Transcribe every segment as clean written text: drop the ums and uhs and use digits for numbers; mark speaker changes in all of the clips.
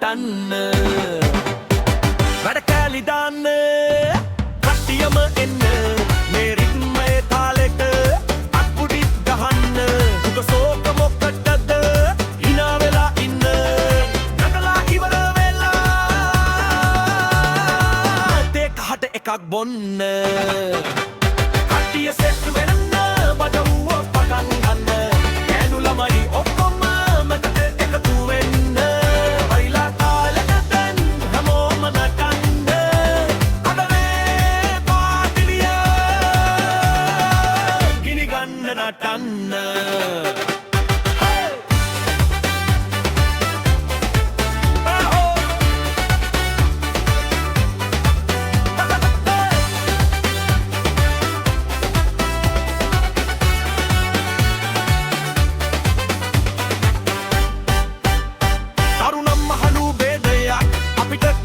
Speaker 1: නටන්න වැඩ කෑලි දාන්න කට්ටියම එන්න මේ රිද්මයේ තාලෙට අත්පුඩිත් ගහන්න උක සෝක මොකටද hina වෙලා ඉන්න නටලා ඉවර වෙලා තේ කහට එකක් බොන්න කට්ටිය සෙට් වෙන්න බඩවුව පටන් ගන්න ගෑනු ළමයි ඔක්කොම මතට එකතු වෙන්න වයිලා තාලෙට දැන් හැමෝම නටන්න අද මේ පාටිලිය ගිනි ගන්න නටන්න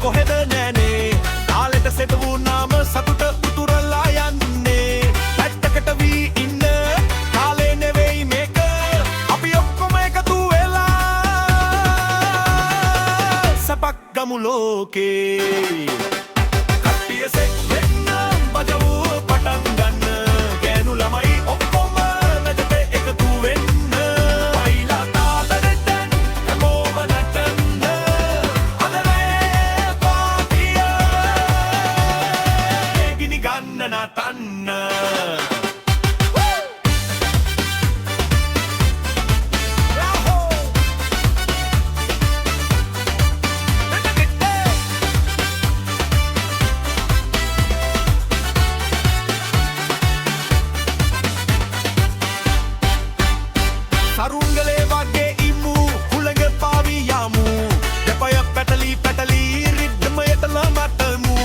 Speaker 1: කොහෙද නෑනේ තාලෙට සෙට වුණාම සතුට උතුරලා යන්නේ පැත්තකට වී ඉන්න තාලේ නෙවෙයි මේක අපි ඔක්කොම එකතු වෙලා සපක් ගමු ලෝකේ කට්ටිය සෙට් වෙන්න බජවුව පටන් ගන්න ගෑනු ළමයි ඔක්කොම මැදට එකතු වෙන්න වයිලා තාලෙට දැන් හැමෝම නටන්න නටන්න සරුංගලේ වගේ ඉමු හුළඟ පාවි යමු දෙපය පැටලි පැටලි රිද්මයට ළමතමු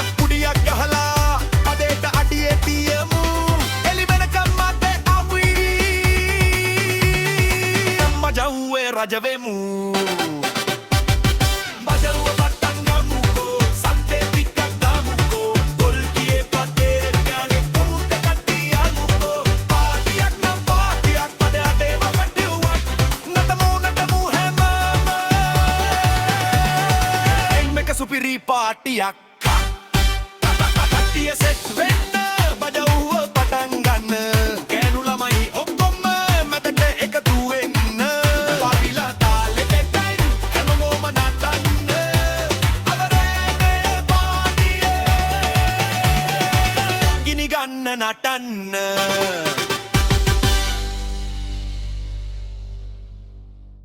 Speaker 1: අත්පුඩියක් ගහලා පදේට අඩියේ තියමු එලි වෙනකම් මතේ අවි මජව්වේ රජ වෙමු මජව්ව පටන් ගමුකෝ සන්තේ ටිකක් දාමුකෝ ගොල්කියේ පදේ ගානේ පුත කට්ටියමුකෝ පාටියක් නම් පාටියක් පදේ වකටුවක් නටමු හැමම එම්මක සුපිරි පාටියක් කට්ටිය සෙට් වෙන්න බඩවුව පටන් ගන්න ගෑනු ළමයි ඔක්කොම මැදට එකතු වෙන්න වවිලා තාලෙට දැන් හැමෝම නටන්න අවරේ පාටියේ ගිනි ගන්න නටන්න